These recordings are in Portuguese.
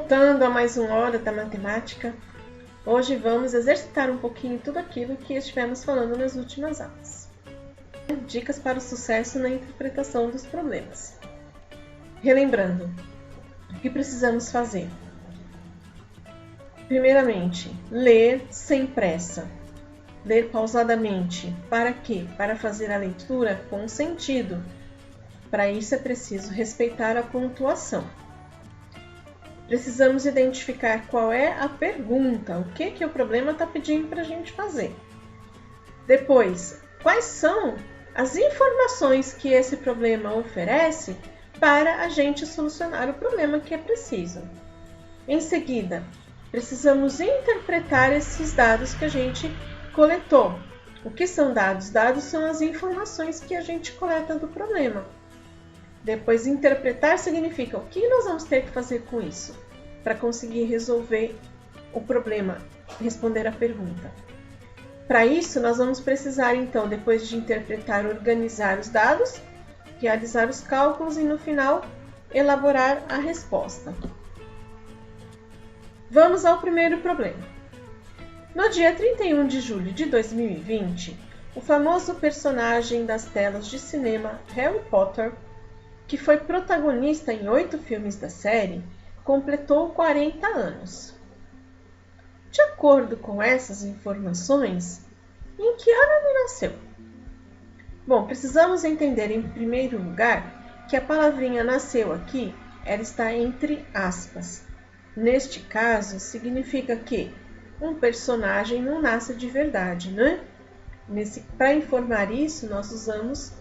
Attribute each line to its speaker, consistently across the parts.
Speaker 1: Voltando a mais uma hora da matemática, hoje vamos exercitar um pouquinho tudo aquilo que estivemos falando nas últimas aulas. Dicas para o sucesso na interpretação dos problemas. Relembrando, o que precisamos fazer? Primeiramente, ler sem pressa. Ler pausadamente. Para quê? Para fazer a leitura com sentido. Para isso é preciso respeitar a pontuação. Precisamos identificar qual é a pergunta, o que o problema está pedindo para a gente fazer. Depois, quais são as informações que esse problema oferece para a gente solucionar o problema que é preciso. Em seguida, precisamos interpretar esses dados que a gente coletou. O que são dados? Dados são as informações que a gente coleta do problema. Depois, interpretar significa o que nós vamos ter que fazer com isso para conseguir resolver o problema, responder a pergunta. Para isso, nós vamos precisar, então, depois de interpretar, organizar os dados, realizar os cálculos e, no final, elaborar a resposta. Vamos ao primeiro problema. No dia 31 de julho de 2020, o famoso personagem das telas de cinema Harry Potter, que foi protagonista em 8 filmes da série, completou 40 anos. De acordo com essas informações, em que ano ele nasceu? Bom, precisamos entender em primeiro lugar que a palavrinha nasceu aqui, ela está entre aspas. Neste caso, significa que um personagem não nasce de verdade, né? Para informar isso, nós usamos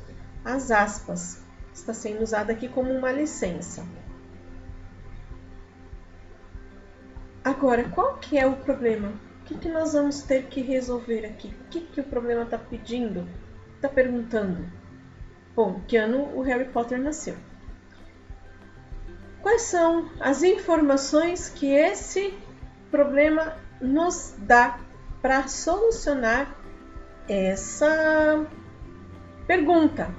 Speaker 1: as aspas. Está sendo usada aqui como uma licença. Agora, qual que é o problema? O que nós vamos ter que resolver aqui? O que o problema está pedindo? Está perguntando? Bom, que ano o Harry Potter nasceu? Quais são as informações que esse problema nos dá para solucionar essa pergunta?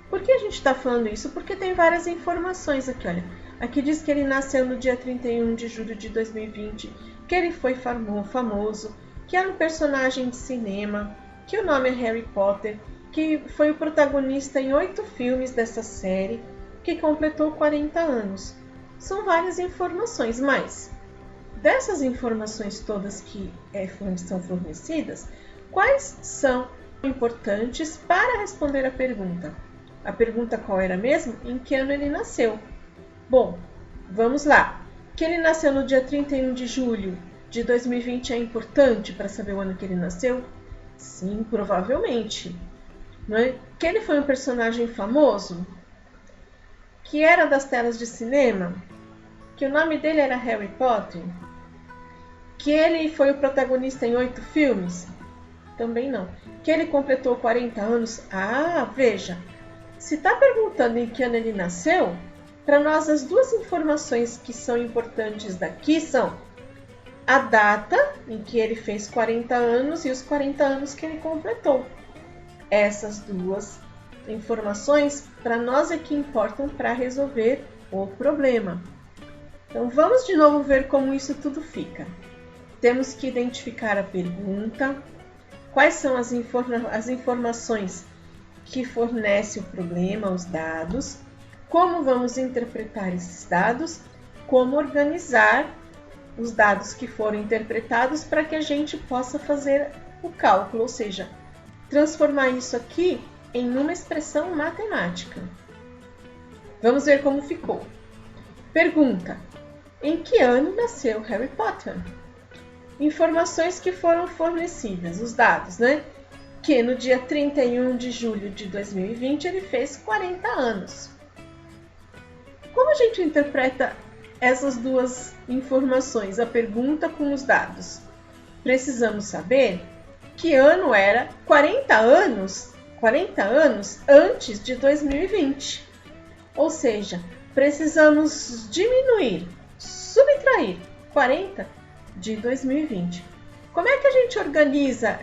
Speaker 1: Por que a gente está falando isso? Porque tem várias informações aqui, olha. Aqui diz que ele nasceu no dia 31 de julho de 2020, que ele foi famoso, que era um personagem de cinema, que o nome é Harry Potter, que foi o protagonista em 8 filmes dessa série, que completou 40 anos. São várias informações, mas dessas informações todas que são fornecidas, quais são importantes para responder a pergunta? A pergunta qual era mesmo? Em que ano ele nasceu? Bom, vamos lá. Que ele nasceu no dia 31 de julho de 2020 é importante para saber o ano que ele nasceu? Sim, provavelmente. Não é? Que ele foi um personagem famoso? Que era das telas de cinema? Que o nome dele era Harry Potter? Que ele foi o protagonista em 8 filmes? Também não. Que ele completou 40 anos? Ah, veja. Se está perguntando em que ano ele nasceu, para nós as duas informações que são importantes daqui são a data em que ele fez 40 anos e os 40 anos que ele completou. Essas duas informações para nós é que importam para resolver o problema. Então vamos de novo ver como isso tudo fica. Temos que identificar a pergunta, quais são as informações que fornece o problema, os dados, como vamos interpretar esses dados, como organizar os dados que foram interpretados para que a gente possa fazer o cálculo, ou seja, transformar isso aqui em uma expressão matemática. Vamos ver como ficou. Pergunta: em que ano nasceu Harry Potter? Informações que foram fornecidas, os dados, né? Que no dia 31 de julho de 2020 ele fez 40 anos. Como a gente interpreta essas duas informações, a pergunta com os dados? Precisamos saber que ano era 40 anos antes de 2020. Ou seja, precisamos diminuir, subtrair 40 de 2020. Como é que a gente organiza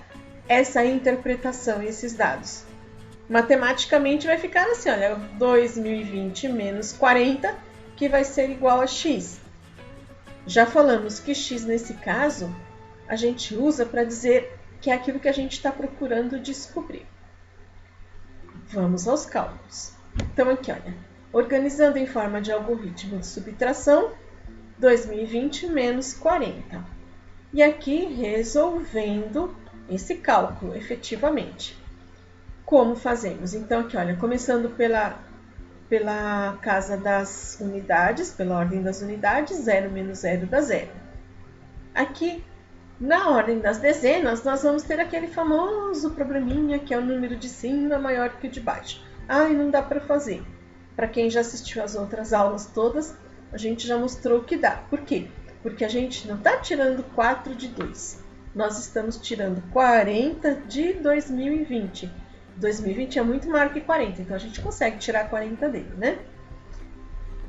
Speaker 1: essa interpretação, esses dados? Matematicamente vai ficar assim, olha, 2020 menos 40, que vai ser igual a x. Já falamos que x, nesse caso, a gente usa para dizer que é aquilo que a gente está procurando descobrir. Vamos aos cálculos. Então, aqui, olha, organizando em forma de algoritmo de subtração, 2020 menos 40. E aqui, resolvendo esse cálculo, efetivamente. Como fazemos? Então, aqui, olha, começando pela casa das unidades, pela ordem das unidades, 0 menos 0 dá 0. Aqui, na ordem das dezenas, nós vamos ter aquele famoso probleminha que é o número de cima maior que o de baixo. Ai, não dá para fazer. Para quem já assistiu às outras aulas todas, a gente já mostrou que dá. Por quê? Porque a gente não está tirando 4 de 2. Nós estamos tirando 40 de 2020. 2020 é muito maior que 40, então a gente consegue tirar 40 dele, né?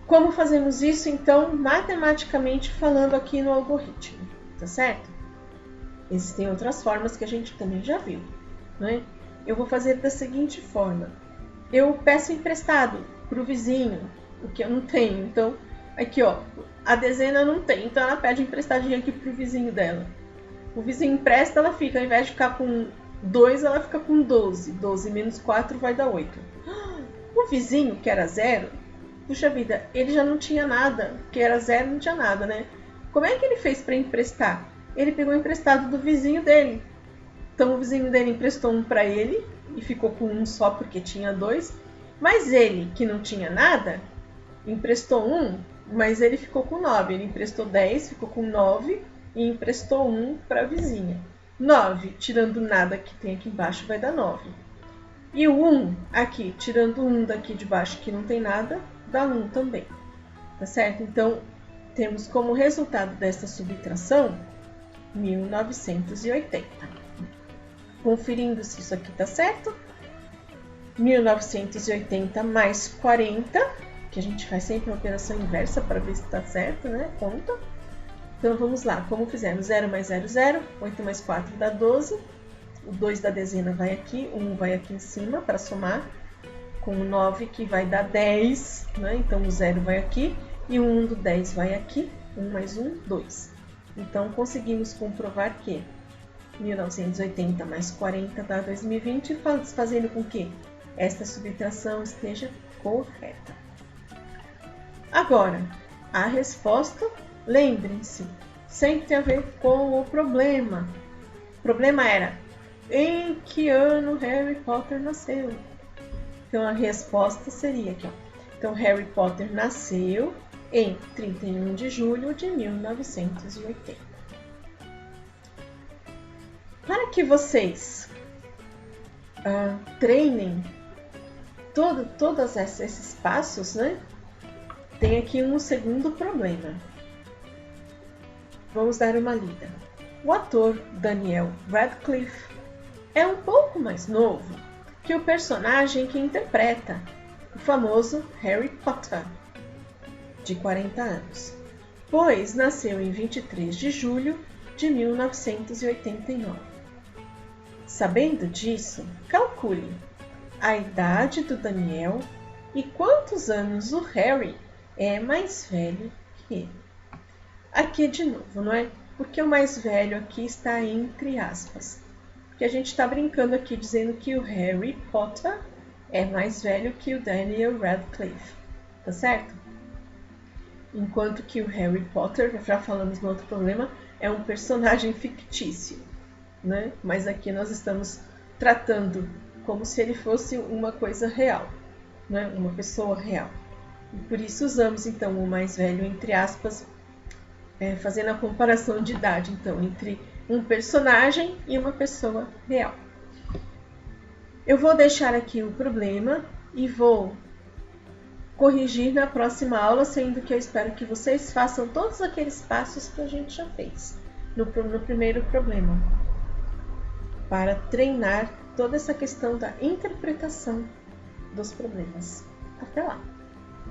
Speaker 1: Como fazemos isso, então, matematicamente falando aqui no algoritmo, tá certo? Existem outras formas que a gente também já viu, né? Eu vou fazer da seguinte forma. Eu peço emprestado para o vizinho, o que eu não tenho. Então, aqui, ó, a dezena não tem, então ela pede emprestadinho aqui para o vizinho dela. O vizinho empresta, ela fica, ao invés de ficar com 2, ela fica com 12. 12 menos 4 vai dar 8. O vizinho, que era 0, puxa vida, ele já não tinha nada, que era 0, não tinha nada, né? Como é que ele fez para emprestar? Ele pegou emprestado do vizinho dele. Então, o vizinho dele emprestou 1 para ele e ficou com 1 só porque tinha 2. Mas ele, que não tinha nada, emprestou 1, mas ele ficou com 9. Ele emprestou 10, ficou com 9 e emprestou 1 para a vizinha. 9, tirando nada que tem aqui embaixo, vai dar 9. E o 1 aqui, tirando 1 daqui de baixo que não tem nada, dá 1 também. Tá certo? Então, temos como resultado desta subtração 1980. Conferindo se isso aqui tá certo. 1980 mais 40, que a gente faz sempre a operação inversa para ver se tá certo, né? Conta. Então, vamos lá. Como fizemos? 0 mais 0, 0. 8 mais 4 dá 12. O 2 da dezena vai aqui. O 1 vai aqui em cima para somar. Com o 9 que vai dar 10, né? Então, o 0 vai aqui. E o 1 do 10 vai aqui. 1 mais 1, 2. Então, conseguimos comprovar que 1980 mais 40 dá 2020, fazendo com que esta subtração esteja correta. Agora, a resposta, lembrem-se, sempre tem a ver com o problema. O problema era, em que ano Harry Potter nasceu? Então, a resposta seria aqui, ó. Então, Harry Potter nasceu em 31 de julho de 1980. Para que vocês treinem todos esses passos, né? Tem aqui um segundo problema. Vamos dar uma lida. O ator Daniel Radcliffe é um pouco mais novo que o personagem que interpreta, o famoso Harry Potter, de 40 anos, pois nasceu em 23 de julho de 1989. Sabendo disso, calcule a idade do Daniel e quantos anos o Harry é mais velho que ele. Aqui de novo, não é? Porque o mais velho aqui está entre aspas. Porque a gente está brincando aqui dizendo que o Harry Potter é mais velho que o Daniel Radcliffe. Tá certo? Enquanto que o Harry Potter, já falamos no outro problema, é um personagem fictício, né? Mas aqui nós estamos tratando como se ele fosse uma coisa real, né? Uma pessoa real. E por isso usamos então o mais velho entre aspas, fazendo a comparação de idade então entre um personagem e uma pessoa real. Eu vou deixar aqui o problema e vou corrigir na próxima aula, sendo que eu espero que vocês façam todos aqueles passos que a gente já fez no primeiro problema, para treinar toda essa questão da interpretação dos problemas. Até lá!